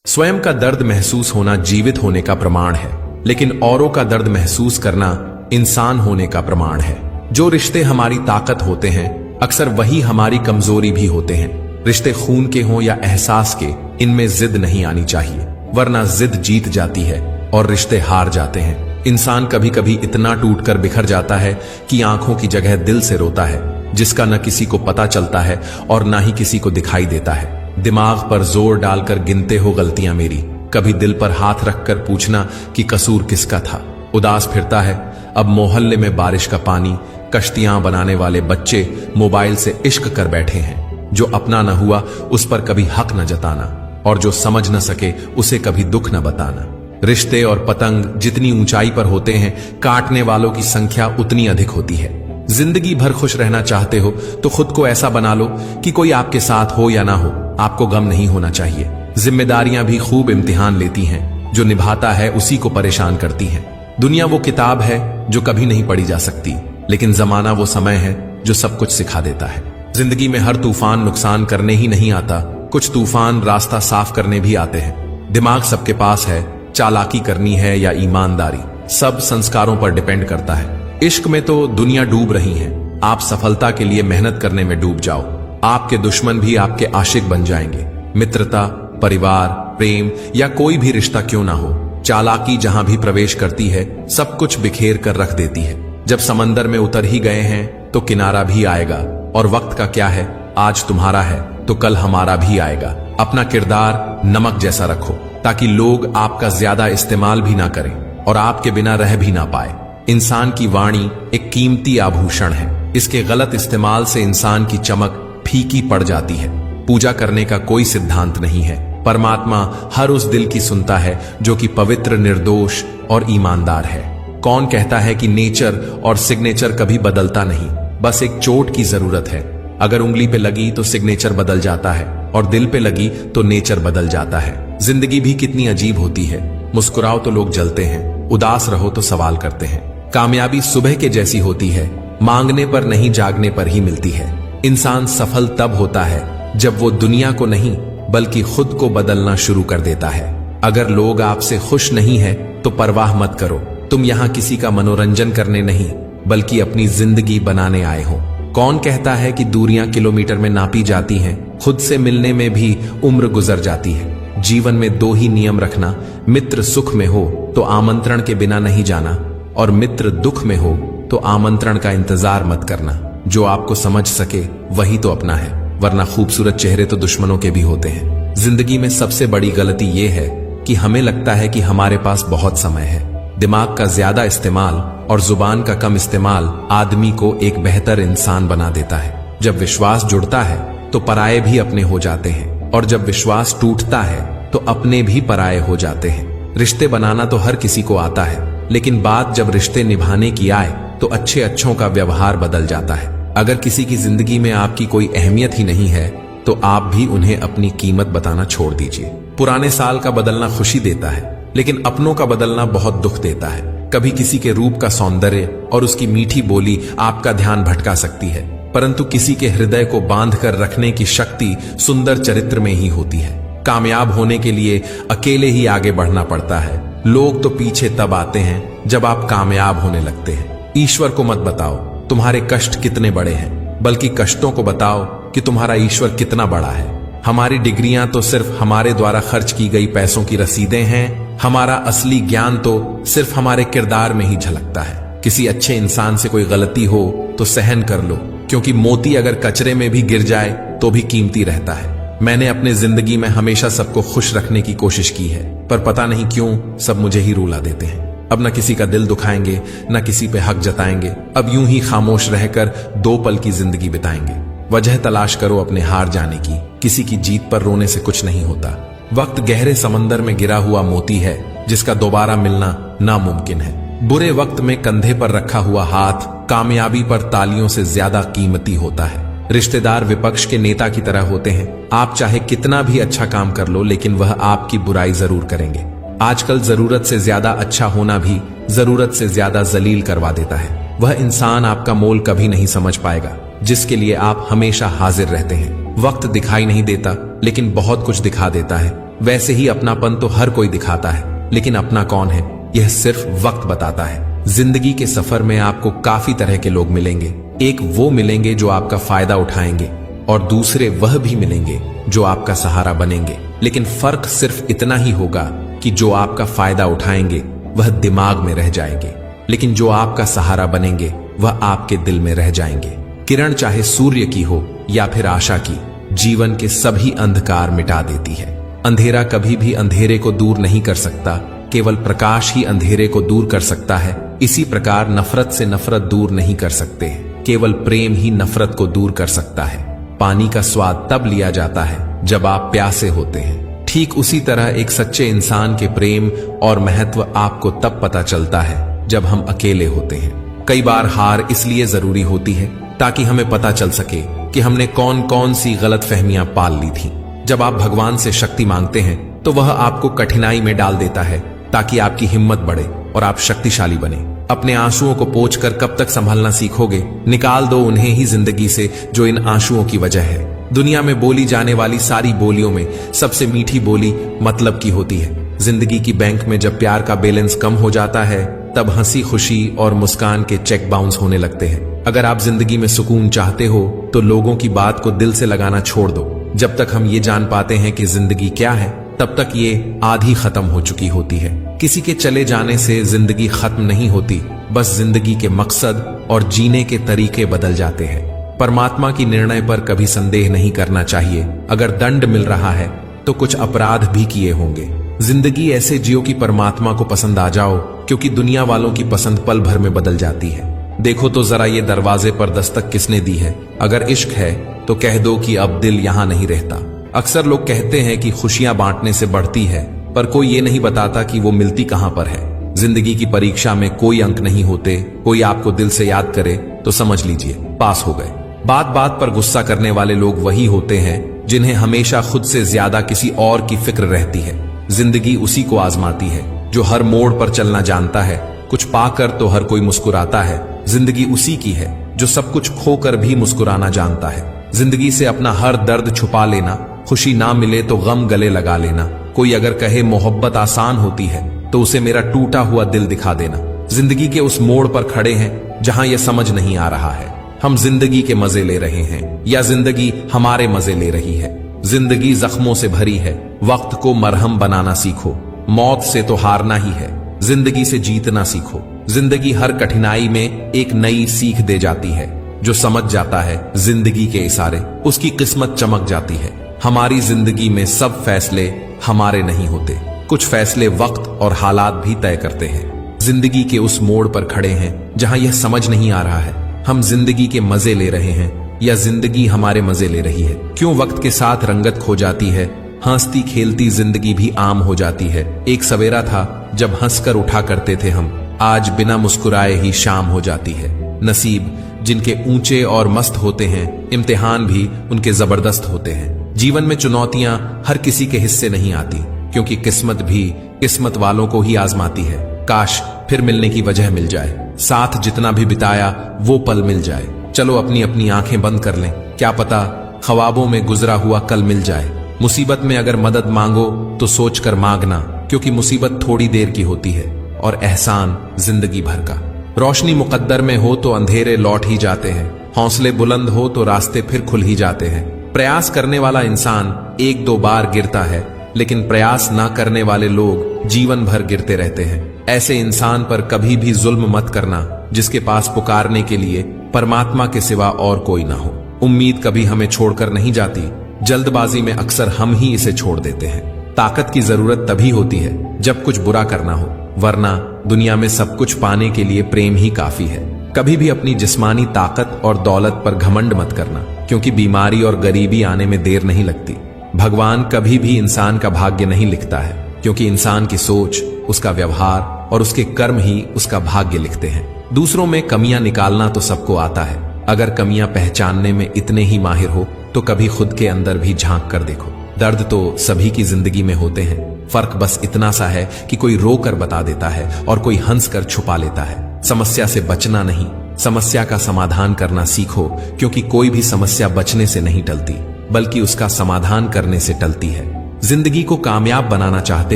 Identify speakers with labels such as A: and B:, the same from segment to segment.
A: स्वयं का दर्द महसूस होना जीवित होने का प्रमाण है, लेकिन औरों का दर्द महसूस करना इंसान होने का प्रमाण है। जो रिश्ते हमारी ताकत होते हैं, अक्सर वही हमारी कमजोरी भी होते हैं। रिश्ते खून के हों या एहसास के, इनमें जिद नहीं आनी चाहिए, वरना जिद जीत जाती है और रिश्ते हार जाते हैं। इंसान कभी कभी इतना टूटकर बिखर जाता है कि आंखों की जगह दिल से रोता है, जिसका न किसी को पता चलता है और न ही किसी को दिखाई देता है। दिमाग पर जोर डालकर गिनते हो गलतियां मेरी, कभी दिल पर हाथ रखकर पूछना कि कसूर किसका था। उदास फिरता है अब मोहल्ले में बारिश का पानी, कश्तियां बनाने वाले बच्चे मोबाइल से इश्क कर बैठे हैं। जो अपना न हुआ उस पर कभी हक न जताना, और जो समझ न सके उसे कभी दुख न बताना। रिश्ते और पतंग जितनी ऊंचाई पर होते हैं, काटने वालों की संख्या उतनी अधिक होती है। जिंदगी भर खुश रहना चाहते हो तो खुद को ऐसा बना लो कि कोई आपके साथ हो या ना हो, आपको गम नहीं होना चाहिए। जिम्मेदारियां भी खूब इम्तिहान लेती हैं, जो निभाता है उसी को परेशान करती हैं। दुनिया वो किताब है जो कभी नहीं पढ़ी जा सकती, लेकिन जमाना वो समय है जो सब कुछ सिखा देता है। जिंदगी में हर तूफान नुकसान करने ही नहीं आता, कुछ तूफान रास्ता साफ करने भी आते हैं। दिमाग सबके पास है, चालाकी करनी है या ईमानदारी, सब संस्कारों पर डिपेंड करता है। इश्क में तो दुनिया डूब रही है, आप सफलता के लिए मेहनत करने में डूब जाओ, आपके दुश्मन भी आपके आशिक बन जाएंगे। मित्रता, परिवार, प्रेम या कोई भी रिश्ता क्यों ना हो, चालाकी जहां भी प्रवेश करती है सब कुछ बिखेर कर रख देती है। जब समंदर में उतर ही गए हैं तो किनारा भी आएगा, और वक्त का क्या है, आज तुम्हारा है तो कल हमारा भी आएगा। अपना किरदार नमक जैसा रखो ताकि लोग आपका ज्यादा इस्तेमाल भी ना करें और आपके बिना रह भी ना पाए। इंसान की वाणी एक कीमती आभूषण है, इसके गलत इस्तेमाल से इंसान की चमक फीकी पड़ जाती है। पूजा करने का कोई सिद्धांत नहीं है, परमात्मा हर उस दिल की सुनता है जो कि पवित्र, निर्दोष और ईमानदार है। कौन कहता है कि नेचर और सिग्नेचर कभी बदलता नहीं, बस एक चोट की जरूरत है। अगर उंगली पे लगी तो सिग्नेचर बदल जाता है, और दिल पे लगी तो नेचर बदल जाता है। जिंदगी भी कितनी अजीब होती है, मुस्कुराओ तो लोग जलते हैं, उदास रहो तो सवाल करते हैं। कामयाबी सुबह के जैसी होती है, मांगने पर नहीं जागने पर ही मिलती है। इंसान सफल तब होता है जब वो दुनिया को नहीं बल्कि खुद को बदलना शुरू कर देता है। अगर लोग आपसे खुश नहीं है तो परवाह मत करो, तुम यहाँ किसी का मनोरंजन करने नहीं बल्कि अपनी जिंदगी बनाने आए हो। कौन कहता है कि दूरियां किलोमीटर में नापी जाती हैं, खुद से मिलने में भी उम्र गुजर जाती है। जीवन में दो ही नियम रखना, मित्र सुख में हो तो आमंत्रण के बिना नहीं जाना, और मित्र दुख में हो तो आमंत्रण का इंतजार मत करना। जो आपको समझ सके वही तो अपना है, वरना खूबसूरत चेहरे तो दुश्मनों के भी होते हैं। जिंदगी में सबसे बड़ी गलती यह है कि हमें लगता है कि हमारे पास बहुत समय है। दिमाग का ज्यादा इस्तेमाल और जुबान का कम इस्तेमाल आदमी को एक बेहतर इंसान बना देता है। जब विश्वास जुड़ता है तो पराये भी अपने हो जाते हैं, और जब विश्वास टूटता है तो अपने भी पराये हो जाते हैं। रिश्ते बनाना तो हर किसी को आता है, लेकिन बात जब रिश्ते निभाने की आए तो अच्छे अच्छों का व्यवहार बदल जाता है। अगर किसी की जिंदगी में आपकी कोई अहमियत ही नहीं है तो आप भी उन्हें अपनी कीमत बताना छोड़ दीजिए। पुराने साल का बदलना खुशी देता है, लेकिन अपनों का बदलना बहुत दुख देता है। कभी किसी के रूप का सौंदर्य और उसकी मीठी बोली आपका ध्यान भटका सकती है, परंतु किसी के हृदय को बांध कर रखने की शक्ति सुंदर चरित्र में ही होती है। कामयाब होने के लिए अकेले ही आगे बढ़ना पड़ता है। लोग तो पीछे तब आते हैं जब आप कामयाब होने लगते हैं। ईश्वर को मत बताओ तुम्हारे कष्ट कितने बड़े हैं, बल्कि कष्टों को बताओ कि तुम्हारा ईश्वर कितना बड़ा है। हमारी डिग्रियां तो सिर्फ हमारे द्वारा खर्च की गई पैसों की रसीदें हैं, हमारा असली ज्ञान तो सिर्फ हमारे किरदार में ही झलकता है। किसी अच्छे इंसान से कोई गलती हो तो सहन कर लो, क्योंकि मोती अगर कचरे में भी गिर जाए तो भी कीमती रहता है। मैंने अपने जिंदगी में हमेशा सबको खुश रखने की कोशिश की है, पर पता नहीं क्यों सब मुझे ही रुला देते हैं। अब न किसी का दिल दुखाएंगे, न किसी पे हक जताएंगे। अब यूं ही खामोश रहकर 2 पल की जिंदगी बिताएंगे। वजह तलाश करो अपने हार जाने की, किसी की जीत पर रोने से कुछ नहीं होता। वक्त गहरे समंदर में गिरा हुआ मोती है जिसका दोबारा मिलना नामुमकिन है। बुरे वक्त में कंधे पर रखा हुआ हाथ कामयाबी पर तालियों से ज्यादा कीमती होता है। रिश्तेदार विपक्ष के नेता की तरह होते हैं, आप चाहे कितना भी अच्छा काम कर लो लेकिन वह आपकी बुराई जरूर करेंगे। आजकल जरूरत से ज्यादा अच्छा होना भी जरूरत से ज्यादा जलील करवा देता है। वह इंसान आपका मोल कभी नहीं समझ पाएगा जिसके लिए आप हमेशा हाजिर रहते हैं। वक्त दिखाई नहीं देता लेकिन बहुत कुछ दिखा देता है। वैसे ही अपनापन तो हर कोई दिखाता है, लेकिन अपना कौन है यह सिर्फ वक्त बताता है। जिंदगी के सफर में आपको काफी तरह के लोग मिलेंगे। एक वो मिलेंगे जो आपका फायदा उठाएंगे और दूसरे वह भी मिलेंगे जो आपका सहारा बनेंगे। लेकिन फर्क सिर्फ इतना ही होगा कि जो आपका फायदा उठाएंगे वह दिमाग में रह जाएंगे, लेकिन जो आपका सहारा बनेंगे वह आपके दिल में रह जाएंगे। किरण चाहे सूर्य की हो या फिर आशा की, जीवन के सभी अंधकार मिटा देती है। अंधेरा कभी भी अंधेरे को दूर नहीं कर सकता, केवल प्रकाश ही अंधेरे को दूर कर सकता है। इसी प्रकार नफरत से नफरत दूर नहीं कर सकते, केवल प्रेम ही नफरत को दूर कर सकता है। पानी का स्वाद तब लिया जाता है जब आप प्यासे होते हैं। ठीक उसी तरह एक सच्चे इंसान के प्रेम और महत्व आपको तब पता चलता है जब हम अकेले होते हैं। कई बार हार इसलिए जरूरी होती है ताकि हमें पता चल सके कि हमने कौन कौन सी गलत फहमियां पाल ली थी। जब आप भगवान से शक्ति मांगते हैं तो वह आपको कठिनाई में डाल देता है ताकि आपकी हिम्मत बढ़े और आप शक्तिशाली बने। अपने आंसुओं को पोंछ कर कब तक संभलना सीखोगे? निकाल दो उन्हें ही जिंदगी से जो इन आंसुओं की वजह है। दुनिया में बोली जाने वाली सारी बोलियों में सबसे मीठी बोली मतलब की होती है। जिंदगी की बैंक में जब प्यार का बैलेंस कम हो जाता है तब हंसी खुशी और मुस्कान के चेक बाउंस होने लगते हैं। अगर आप जिंदगी में सुकून चाहते हो तो लोगों की बात को दिल से लगाना छोड़ दो। जब तक हम ये जान पाते हैं कि जिंदगी क्या है तब तक ये आधी खत्म हो चुकी होती है। किसी के चले जाने से जिंदगी खत्म नहीं होती, बस जिंदगी के मकसद और जीने के तरीके बदल जाते हैं। परमात्मा की निर्णय पर कभी संदेह नहीं करना चाहिए। अगर दंड मिल रहा है तो कुछ अपराध भी किए होंगे। जिंदगी ऐसे जियो कि परमात्मा को पसंद आ जाओ, क्योंकि दुनिया वालों की पसंद पल भर में बदल जाती है। देखो तो जरा ये दरवाजे पर दस्तक किसने दी है। अगर इश्क है तो कह दो कि अब दिल यहां नहीं रहता। अक्सर लोग कहते हैं कि खुशियां बांटने से बढ़ती है, पर कोई ये नहीं बताता कि वो मिलती कहां पर है। जिंदगी की परीक्षा में कोई अंक नहीं होते। कोई आपको दिल से याद करे तो समझ लीजिए पास हो गए। बात बात पर गुस्सा करने वाले लोग वही होते हैं जिन्हें हमेशा खुद से ज्यादा किसी और की फिक्र रहती है। जिंदगी उसी को आजमाती है जो हर मोड़ पर चलना जानता है। कुछ पाकर तो हर कोई मुस्कुराता है। जिंदगी उसी की है जो सब कुछ खोकर भी मुस्कुराना जानता है। जिंदगी से अपना हर दर्द छुपा लेना, खुशी ना मिले तो गम गले लगा लेना। कोई अगर कहे मोहब्बत आसान होती है तो उसे मेरा टूटा हुआ दिल दिखा देना। जिंदगी के उस मोड़ पर खड़े हैं जहां यह समझ नहीं आ रहा है हम जिंदगी के मजे ले रहे हैं या जिंदगी हमारे मजे ले रही है। जिंदगी जख्मों से भरी है, वक्त को मरहम बनाना सीखो। मौत से तो हारना ही है, जिंदगी से जीतना सीखो। जिंदगी हर कठिनाई में एक नई सीख दे जाती है। जो समझ जाता है जिंदगी के इशारे, उसकी किस्मत चमक जाती है। हमारी जिंदगी में सब फैसले हमारे नहीं होते, कुछ फैसले वक्त और हालात भी तय करते हैं। जिंदगी के उस मोड़ पर खड़े हैं जहां यह समझ नहीं आ रहा है हम जिंदगी के मजे ले रहे हैं या जिंदगी हमारे मजे ले रही है। क्यों वक्त के साथ रंगत खो जाती है, हंसती खेलती जिंदगी भी आम हो जाती है। एक सवेरा था जब हंसकर उठा करते थे हम, आज बिना मुस्कुराए ही शाम हो जाती है। नसीब जिनके ऊंचे और मस्त होते हैं, इम्तिहान भी उनके जबरदस्त होते हैं। जीवन में चुनौतियां हर किसी के हिस्से नहीं आती, क्योंकि किस्मत भी किस्मत वालों को ही आजमाती है। काश फिर मिलने की वजह मिल जाए, साथ जितना भी बिताया वो पल मिल जाए। चलो अपनी अपनी आंखें बंद कर लें, क्या पता ख्वाबों में गुजरा हुआ कल मिल जाए। मुसीबत में अगर मदद मांगो तो सोचकर मांगना, क्योंकि मुसीबत थोड़ी देर की होती है और एहसान जिंदगी भर का। रोशनी मुकद्दर में हो तो अंधेरे लौट ही जाते हैं, हौसले बुलंद हो तो रास्ते फिर खुल ही जाते हैं। प्रयास करने वाला इंसान एक दो बार गिरता है, लेकिन प्रयास ना करने वाले लोग जीवन भर गिरते रहते हैं। ऐसे इंसान पर कभी भी जुल्म मत करना जिसके पास पुकारने के लिए परमात्मा के सिवा और कोई ना हो। उम्मीद कभी हमें छोड़कर नहीं जाती, जल्दबाजी में अक्सर हम ही इसे छोड़ देते हैं। ताकत की जरूरत तभी होती है जब कुछ बुरा करना हो, वरना दुनिया में सब कुछ पाने के लिए प्रेम ही काफी है। कभी भी अपनी जिस्मानी ताकत और दौलत पर घमंड मत करना, क्योंकि बीमारी और गरीबी आने में देर नहीं लगती। भगवान कभी भी इंसान का भाग्य नहीं लिखता है, क्योंकि इंसान की सोच, उसका व्यवहार और उसके कर्म ही उसका भाग्य लिखते हैं। दूसरों में कमियां निकालना तो सबको आता है, अगर कमियां पहचानने में इतने ही माहिर हो तो कभी खुद के अंदर भी झांक कर देखो। दर्द तो सभी की जिंदगी में होते हैं, फर्क बस इतना सा है कि कोई रो कर बता देता है और कोई हंस कर छुपा लेता है। समस्या से बचना नहीं, समस्या का समाधान करना सीखो, क्योंकि कोई भी समस्या बचने से नहीं टलती, बल्कि उसका समाधान करने से टलती है। जिंदगी को कामयाब बनाना चाहते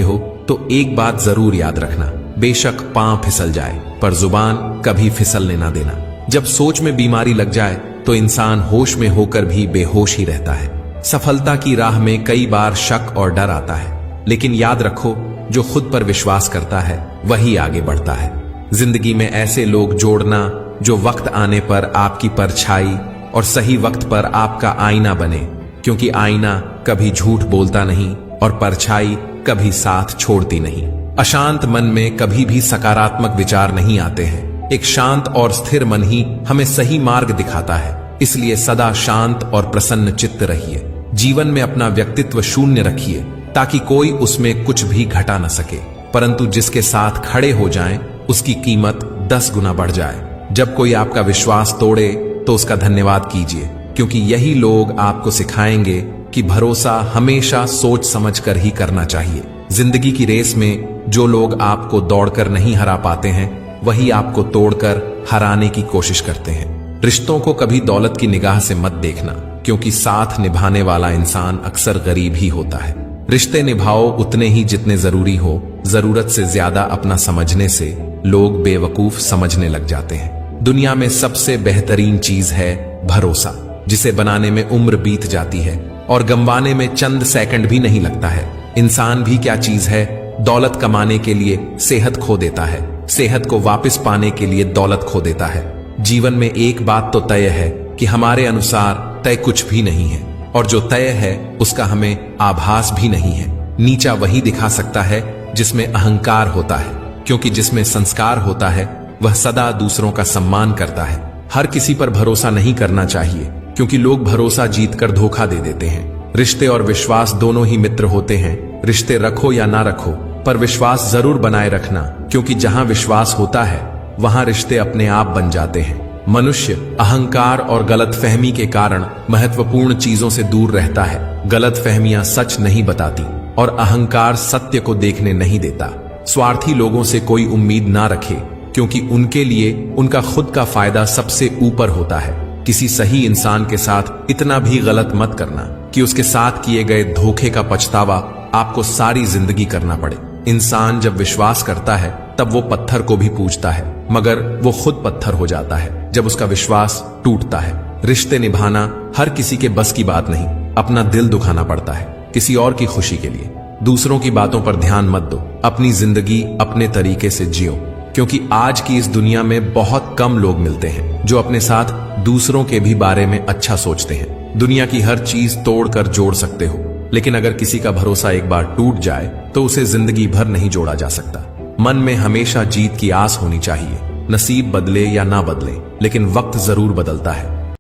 A: हो तो एक बात जरूर याद रखना, बेशक पांव फिसल जाए पर जुबान कभी फिसलने ना देना। जब सोच में बीमारी लग जाए तो इंसान होश में होकर भी बेहोश ही रहता है। सफलता की राह में कई बार शक और डर आता है, लेकिन याद रखो जो खुद पर विश्वास करता है वही आगे बढ़ता है। जिंदगी में ऐसे लोग जोड़ना जो वक्त आने पर आपकी परछाई और सही वक्त पर आपका आईना बने, क्योंकि आईना कभी झूठ बोलता नहीं और परछाई कभी साथ छोड़ती नहीं। अशांत मन में कभी भी सकारात्मक विचार नहीं आते हैं। एक शांत और स्थिर मन ही हमें सही मार्ग दिखाता है। इसलिए सदा शांत और प्रसन्न चित्त रहिए। जीवन में अपना व्यक्तित्व शून्य रखिए ताकि कोई उसमें कुछ भी घटा न सके, परंतु जिसके साथ खड़े हो जाएं, उसकी कीमत 10 गुना बढ़ जाए। जब कोई आपका विश्वास तोड़े तो उसका धन्यवाद कीजिए, क्योंकि यही लोग आपको सिखाएंगे कि भरोसा हमेशा सोच समझ कर ही करना चाहिए। जिंदगी की रेस में जो लोग आपको दौड़कर नहीं हरा पाते हैं, वही आपको तोड़कर हराने की कोशिश करते हैं। रिश्तों को कभी दौलत की निगाह से मत देखना, क्योंकि साथ निभाने वाला इंसान अक्सर गरीब ही होता है। रिश्ते निभाओ उतने ही जितने जरूरी हो, जरूरत से ज्यादा अपना समझने से लोग बेवकूफ समझने लग जाते हैं। दुनिया में सबसे बेहतरीन चीज है भरोसा, जिसे बनाने में उम्र बीत जाती है और गंवाने में चंद सेकंड भी नहीं लगता है। इंसान भी क्या चीज है, दौलत कमाने के लिए सेहत खो देता है, सेहत को वापस पाने के लिए दौलत खो देता है। जीवन में एक बात तो तय है कि हमारे अनुसार तय कुछ भी नहीं है, और जो तय है उसका हमें आभास भी नहीं है। नीचा वही दिखा सकता है जिसमें अहंकार होता है, क्योंकि जिसमें संस्कार होता है वह सदा दूसरों का सम्मान करता है। हर किसी पर भरोसा नहीं करना चाहिए, क्योंकि लोग भरोसा जीतकर धोखा दे देते हैं। रिश्ते और विश्वास दोनों ही मित्र होते हैं। रिश्ते रखो या ना रखो, पर विश्वास जरूर बनाए रखना, क्योंकि जहां विश्वास होता है वहां रिश्ते अपने आप बन जाते हैं। मनुष्य अहंकार और गलतफहमी के कारण महत्वपूर्ण चीजों से दूर रहता है। गलतफहमियां सच नहीं बताती और अहंकार सत्य को देखने नहीं देता। स्वार्थी लोगों से कोई उम्मीद ना रखे, क्योंकि उनके लिए उनका खुद का फायदा सबसे ऊपर होता है। किसी सही इंसान के साथ इतना भी गलत मत करना कि उसके साथ किए गए धोखे का पछतावा आपको सारी जिंदगी करना पड़े। इंसान जब विश्वास करता है तब वो पत्थर को भी पूजता है, मगर वो खुद पत्थर हो जाता है जब उसका विश्वास टूटता है। रिश्ते निभाना हर किसी के बस की बात नहीं। अपना दिल दुखाना पड़ता है किसी और की खुशी के लिए। दूसरों की बातों पर ध्यान मत दो। अपनी जिंदगी अपने तरीके से जियो, क्योंकि आज की इस दुनिया में बहुत कम लोग मिलते हैं जो अपने साथ दूसरों के भी बारे में अच्छा सोचते हैं। दुनिया की हर चीज तोड़कर जोड़ सकते हो, लेकिन अगर किसी का भरोसा एक बार टूट जाए तो उसे जिंदगी भर नहीं जोड़ा जा सकता। मन में हमेशा जीत की आस होनी चाहिए। नसीब बदले या ना बदले, लेकिन वक्त जरूर बदलता है।